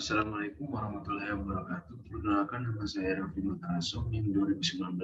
Assalamualaikum warahmatullahi wabarakatuh. Perkenalkan, nama saya Raffi Mutaraso, NIM 2019-072,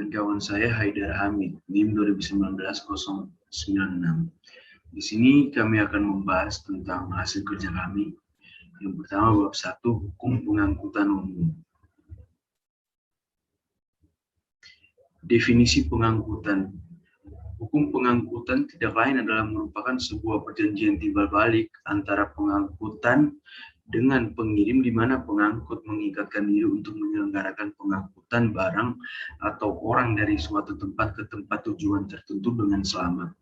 dan kawan saya Haidar Hamid, NIM 2019-096. Di sini kami akan membahas tentang hasil kerja kami. Yang pertama, bab 1, hukum pengangkutan umum. Definisi pengangkutan. Hukum pengangkutan tidak lain adalah merupakan sebuah perjanjian timbal balik antara pengangkutan dengan pengirim, di mana pengangkut mengikatkan diri untuk menyelenggarakan pengangkutan barang atau orang dari suatu tempat ke tempat tujuan tertentu dengan selamat.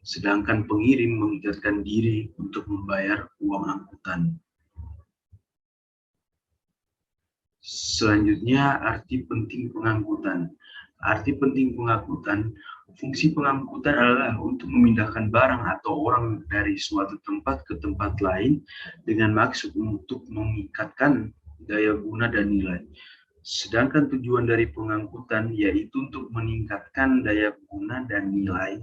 Sedangkan pengirim mengikatkan diri untuk membayar uang angkutan. Selanjutnya, arti penting pengangkutan. Arti penting pengangkutan. Fungsi pengangkutan adalah untuk memindahkan barang atau orang dari suatu tempat ke tempat lain dengan maksud untuk mengikatkan daya guna dan nilai. Sedangkan tujuan dari pengangkutan yaitu untuk meningkatkan daya guna dan nilai.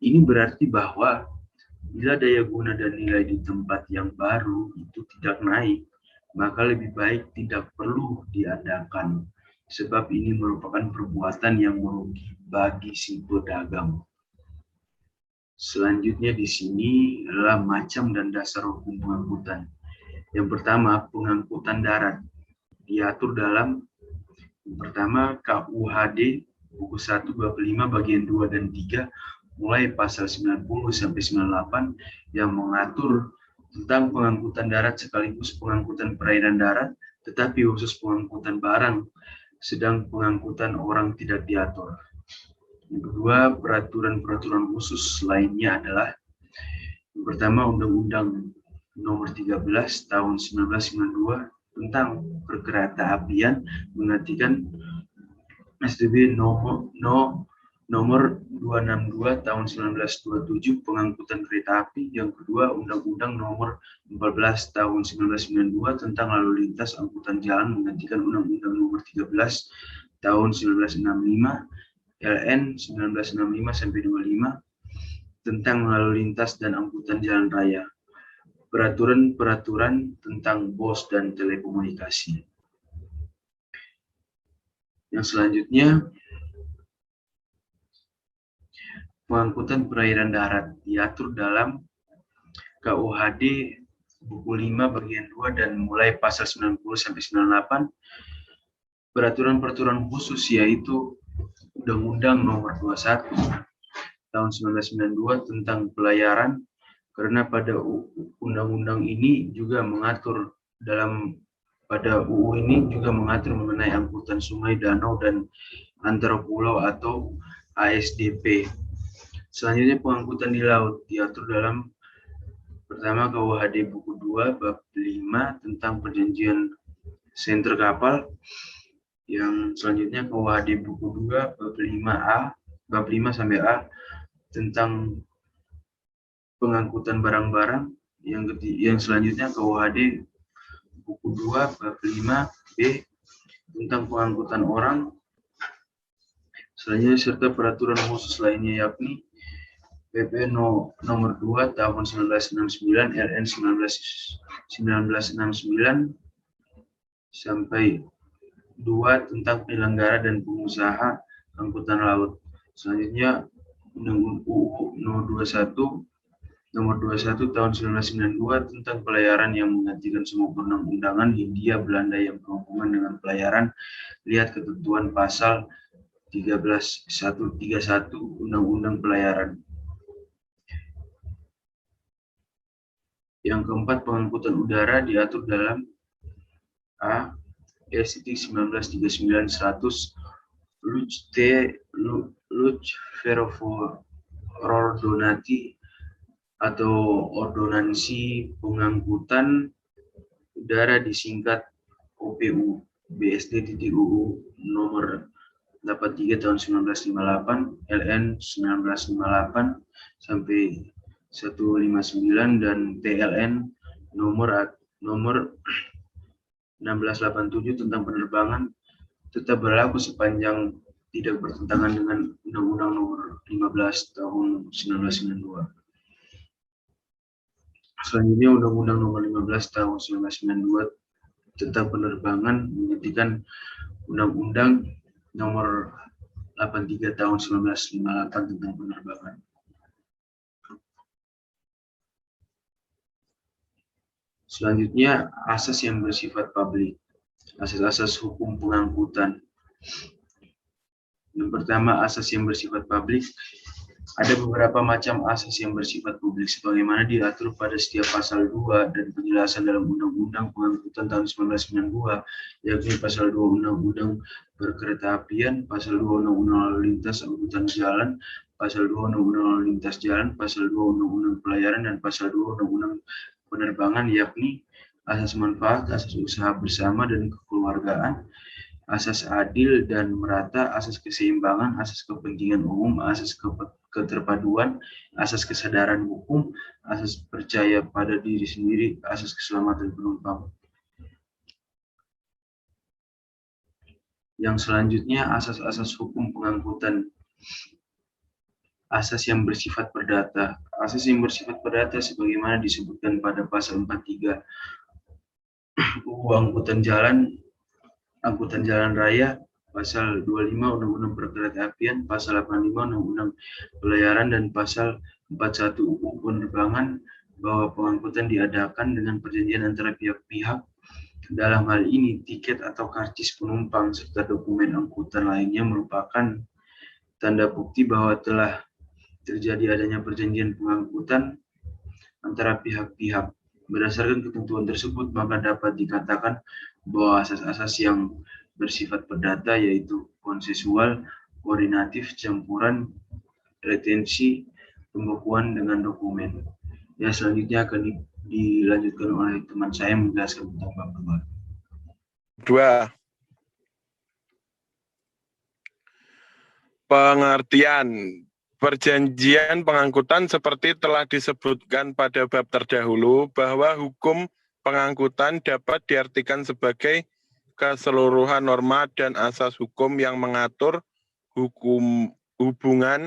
Ini berarti bahwa bila daya guna dan nilai di tempat yang baru itu tidak naik, maka lebih baik tidak perlu diadakan, sebab ini merupakan perbuatan yang merugi bagi si pedagang. Selanjutnya di sini adalah macam dan dasar hukum pengangkutan. Yang pertama, pengangkutan darat. Diatur dalam yang pertama KUHD buku 1 bab 5 bagian 2 dan 3 mulai pasal 90 sampai 98 yang mengatur tentang pengangkutan darat sekaligus pengangkutan perairan darat, tetapi khusus pengangkutan barang, sedang pengangkutan orang tidak diatur. Yang kedua, peraturan-peraturan khusus lainnya adalah yang pertama, Undang-Undang Nomor 13 Tahun 1992 tentang Perkeretaapian menggantikan SDB Nomor 262 Tahun 1927 pengangkutan kereta api. Yang kedua, Undang-Undang Nomor 14 Tahun 1992 tentang lalu lintas angkutan jalan menggantikan Undang-Undang Nomor 13 Tahun 1965 LN 1965-25 tentang lalu lintas dan angkutan jalan raya. Peraturan-peraturan tentang pos dan telekomunikasi. Yang selanjutnya, pengangkutan perairan darat diatur dalam KUHD buku 5 bagian 2 dan mulai pasal 90 sampai 98. Peraturan-peraturan khusus yaitu Undang-Undang Nomor 21 Tahun 1992 tentang pelayaran, karena pada undang-undang ini juga mengatur pada UU ini juga mengatur mengenai angkutan sungai, danau, dan antar pulau atau ASDP. Selanjutnya, pengangkutan di laut diatur dalam pertama KUHD buku 2 bab 5 tentang perjanjian senter kapal. Yang selanjutnya KUHD buku 2 bab 5 sampai A tentang pengangkutan barang-barang. Yang selanjutnya KUHD buku 2 bab 5 B tentang pengangkutan orang. Selanjutnya serta peraturan khusus lainnya yakni PP Nomor 2 Tahun 1969 LN 1969 sampai 2 tentang penyelenggara dan pengusaha angkutan laut. Selanjutnya Undang-Undang UU Nomor 21 Tahun 1992 tentang pelayaran yang menggantikan semua perundang-undangan Hindia Belanda yang berhubungan dengan pelayaran. Lihat ketentuan pasal 13.131 Undang-Undang Pelayaran. Yang keempat, pengangkutan udara diatur dalam A. S.1939-100 Luch-Ferroordonansi atau Ordonansi Pengangkutan Udara disingkat OPU BSD.UU Nomor 83 Tahun 1958 LN 1958 sampai 159 dan TLN nomor 1687 tentang penerbangan tetap berlaku sepanjang tidak bertentangan dengan Undang-Undang Nomor 15 Tahun 1992. Selanjutnya Undang-Undang Nomor 15 Tahun 1992 tentang penerbangan menggantikan Undang-Undang Nomor 83 Tahun 1958 tentang penerbangan. Selanjutnya, asas yang bersifat publik. Asas-asas hukum pengangkutan. Yang pertama, asas yang bersifat publik. Ada beberapa macam asas yang bersifat publik sebagaimana diatur pada setiap pasal 2 dan penjelasan dalam Undang-Undang Pengangkutan tahun 1992, yakni pasal 2 Undang-Undang Perkeretaapian, pasal 2 Undang-Undang Lalu Lintas Angkutan Jalan, pasal 2 Undang-Undang Lalu Lintas Jalan, pasal 2 Undang-Undang Pelayaran, dan pasal 2 Undang-Undang Penerbangan, yakni asas manfaat, asas usaha bersama dan kekeluargaan, asas adil dan merata, asas keseimbangan, asas kepentingan umum, asas keterpaduan, asas kesadaran hukum, asas percaya pada diri sendiri, asas keselamatan penumpang. Yang selanjutnya, asas-asas hukum pengangkutan. Asas yang bersifat perdata. Asas yang bersifat perdata sebagaimana disebutkan pada pasal 43 UU Angkutan Jalan Raya, pasal 25 Undang-Undang Perkeretaapian, pasal 85 Undang-Undang Pelayaran, dan pasal 41 UU Penerbangan, bahwa pengangkutan diadakan dengan perjanjian antara pihak-pihak. Dalam hal ini, tiket atau karcis penumpang serta dokumen angkutan lainnya merupakan tanda bukti bahwa telah terjadi adanya perjanjian pengangkutan antara pihak-pihak. Berdasarkan ketentuan tersebut, maka dapat dikatakan bahwa asas-asas yang bersifat perdata yaitu konsensual, koordinatif, campuran, retensi, pembukuan dengan dokumen. Ya, selanjutnya akan dilanjutkan oleh teman saya menjelaskan tentang bab 2. Pengertian perjanjian pengangkutan seperti telah disebutkan pada bab terdahulu bahwa hukum pengangkutan dapat diartikan sebagai keseluruhan norma dan asas hukum yang mengatur hubungan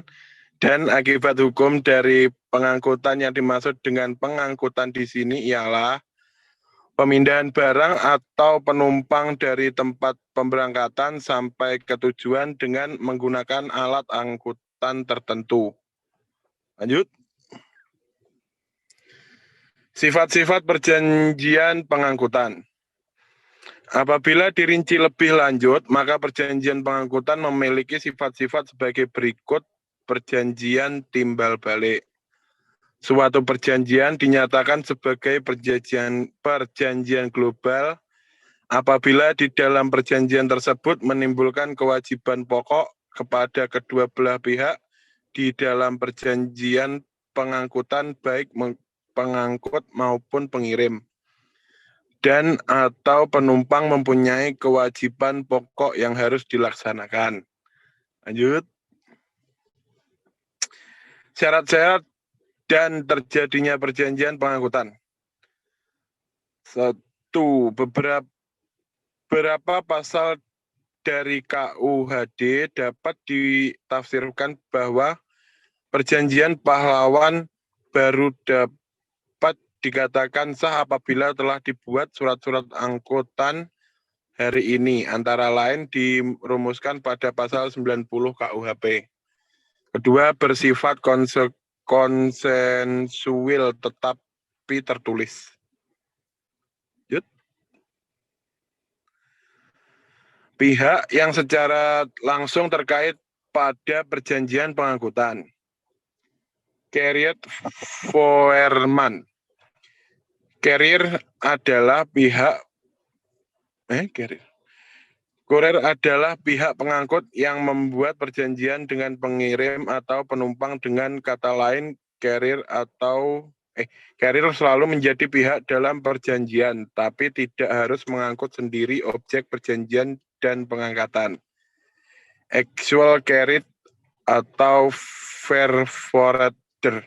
dan akibat hukum dari pengangkutan. Yang dimaksud dengan pengangkutan di sini ialah pemindahan barang atau penumpang dari tempat pemberangkatan sampai ke tujuan dengan menggunakan alat angkutan tertentu. Lanjut. Sifat-sifat perjanjian pengangkutan. Apabila dirinci lebih lanjut, maka perjanjian pengangkutan memiliki sifat-sifat sebagai berikut. Perjanjian timbal balik. Suatu perjanjian dinyatakan sebagai perjanjian global apabila di dalam perjanjian tersebut menimbulkan kewajiban pokok kepada kedua belah pihak di dalam perjanjian pengangkutan, baik pengangkut maupun pengirim, dan atau penumpang mempunyai kewajiban pokok yang harus dilaksanakan. Lanjut. Syarat-syarat dan terjadinya perjanjian pengangkutan. 1. Beberapa pasal dari KUHD dapat ditafsirkan bahwa perjanjian pahlawan baru dapat dikatakan sah apabila telah dibuat surat-surat angkutan hari ini, antara lain dirumuskan pada pasal 90 KUHP. Kedua, bersifat konsensual tetapi tertulis. Pihak yang secara langsung terkait pada perjanjian pengangkutan. Carrier Foreman. Carrier adalah pihak Kurir adalah pihak pengangkut yang membuat perjanjian dengan pengirim atau penumpang. Dengan kata lain, carrier selalu menjadi pihak dalam perjanjian, tapi tidak harus mengangkut sendiri objek perjanjian dan pengangkatan. Actual carrier atau fair forwarder.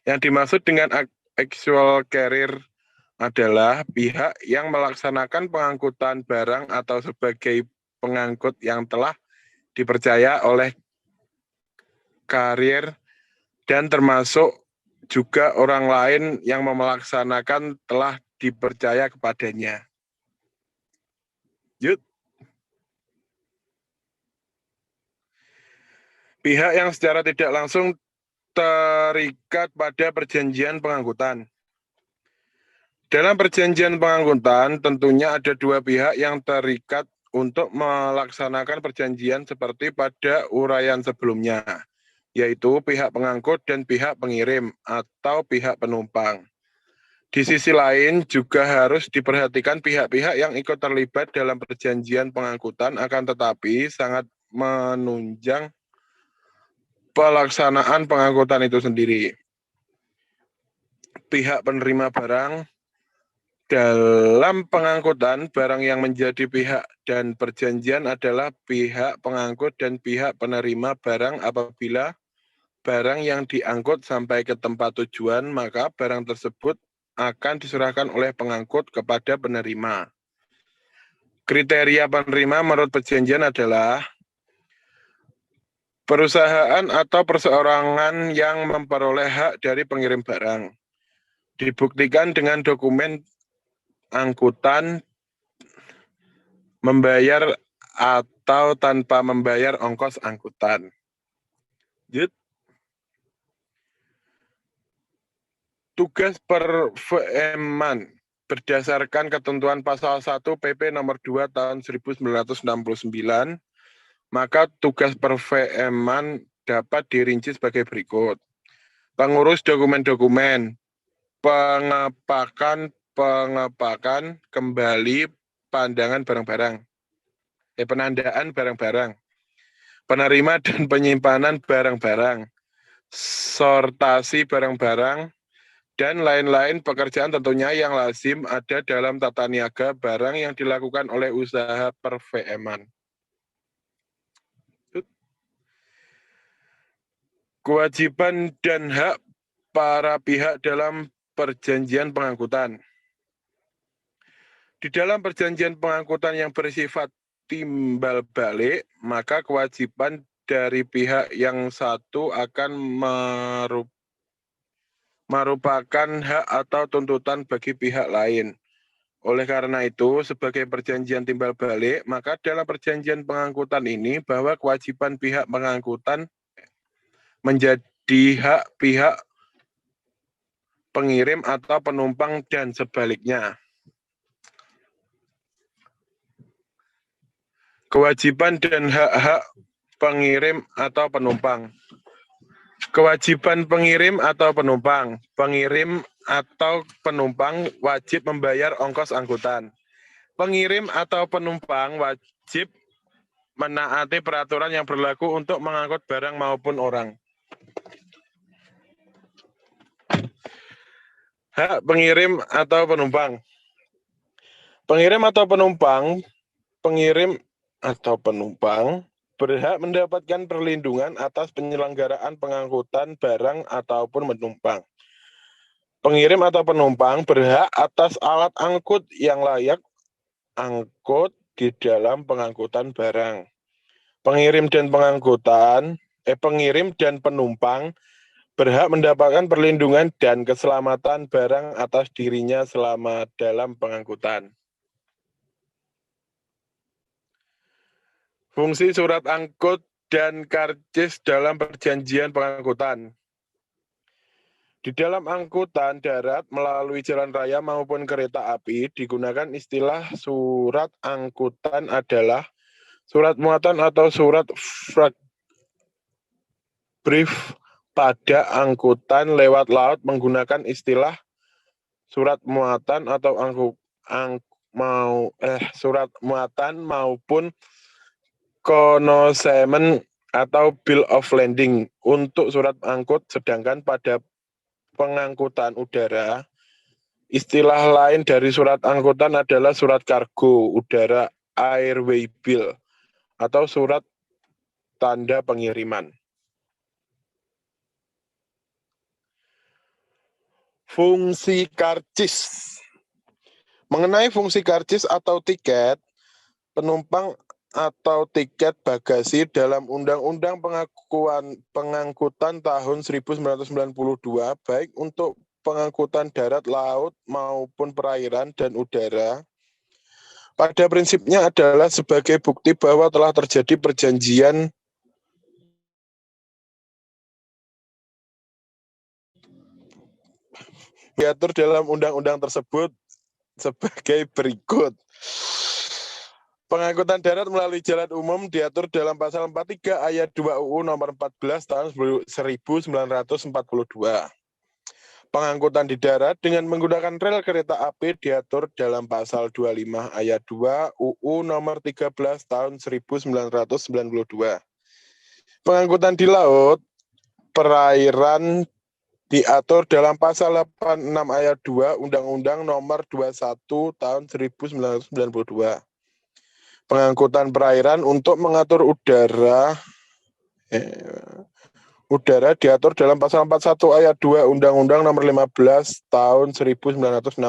Yang dimaksud dengan actual carrier adalah pihak yang melaksanakan pengangkutan barang atau sebagai pengangkut yang telah dipercaya oleh karier dan termasuk juga orang lain yang melaksanakan telah dipercaya kepadanya. Yud. Pihak yang secara tidak langsung terikat pada perjanjian pengangkutan. Dalam perjanjian pengangkutan, tentunya ada dua pihak yang terikat untuk melaksanakan perjanjian seperti pada uraian sebelumnya, yaitu pihak pengangkut dan pihak pengirim atau pihak penumpang. Di sisi lain, juga harus diperhatikan pihak-pihak yang ikut terlibat dalam perjanjian pengangkutan, akan tetapi sangat menunjang pelaksanaan pengangkutan itu sendiri. Pihak penerima barang dalam pengangkutan, barang yang menjadi pihak dan perjanjian adalah pihak pengangkut dan pihak penerima barang. Apabila barang yang diangkut sampai ke tempat tujuan, maka barang tersebut akan diserahkan oleh pengangkut kepada penerima. Kriteria penerima menurut perjanjian adalah perusahaan atau perseorangan yang memperoleh hak dari pengirim barang. Dibuktikan dengan dokumen angkutan, membayar atau tanpa membayar ongkos angkutan. Yud. Tugas per VM-an berdasarkan ketentuan pasal 1 PP nomor 2 tahun 1969, maka tugas per VM-an dapat dirinci sebagai berikut. Pengurus dokumen-dokumen, pengepakan kembali penandaan barang-barang, penerima dan penyimpanan barang-barang, sortasi barang-barang, dan lain-lain pekerjaan tentunya yang lazim ada dalam tata niaga barang yang dilakukan oleh usaha per VM-an. Kewajiban dan hak para pihak dalam perjanjian pengangkutan. Di dalam perjanjian pengangkutan yang bersifat timbal balik, maka kewajiban dari pihak yang satu akan merupakan hak atau tuntutan bagi pihak lain. Oleh karena itu, sebagai perjanjian timbal balik, maka dalam perjanjian pengangkutan ini bahwa kewajiban pihak pengangkutan menjadi hak pihak pengirim atau penumpang dan sebaliknya. Kewajiban dan hak-hak pengirim atau penumpang. Kewajiban pengirim atau penumpang. Pengirim atau penumpang wajib membayar ongkos angkutan. Pengirim atau penumpang wajib menaati peraturan yang berlaku untuk mengangkut barang maupun orang. Hak pengirim atau penumpang. Pengirim atau penumpang berhak mendapatkan perlindungan atas penyelenggaraan pengangkutan barang ataupun penumpang. Pengirim atau penumpang berhak atas alat angkut yang layak angkut di dalam pengangkutan barang. Pengirim dan penumpang berhak mendapatkan perlindungan dan keselamatan barang atas dirinya selama dalam pengangkutan. Fungsi surat angkut dan karcis dalam perjanjian pengangkutan. Di dalam angkutan darat melalui jalan raya maupun kereta api digunakan istilah surat angkutan adalah surat muatan atau surat brief. Pada angkutan lewat laut menggunakan istilah surat muatan atau surat muatan maupun consignment atau bill of landing untuk surat angkut, sedangkan pada pengangkutan udara istilah lain dari surat angkutan adalah surat kargo udara airway bill atau surat tanda pengiriman. Fungsi karcis. Mengenai fungsi karcis atau tiket, penumpang atau tiket bagasi dalam Undang-Undang Pengangkutan tahun 1992, baik untuk pengangkutan darat, laut, maupun perairan dan udara, pada prinsipnya adalah sebagai bukti bahwa telah terjadi perjanjian diatur dalam undang-undang tersebut sebagai berikut. Pengangkutan darat melalui jalan umum diatur dalam pasal 43 ayat 2 UU nomor 14 tahun 1942. Pengangkutan di darat dengan menggunakan rel kereta api diatur dalam pasal 25 ayat 2 UU nomor 13 tahun 1992. Pengangkutan di laut, perairan diatur dalam pasal 86 ayat 2 Undang-Undang nomor 21 tahun 1992. Pengangkutan perairan untuk mengatur udara diatur dalam pasal 41 ayat 2 Undang-Undang nomor 15 tahun 1962.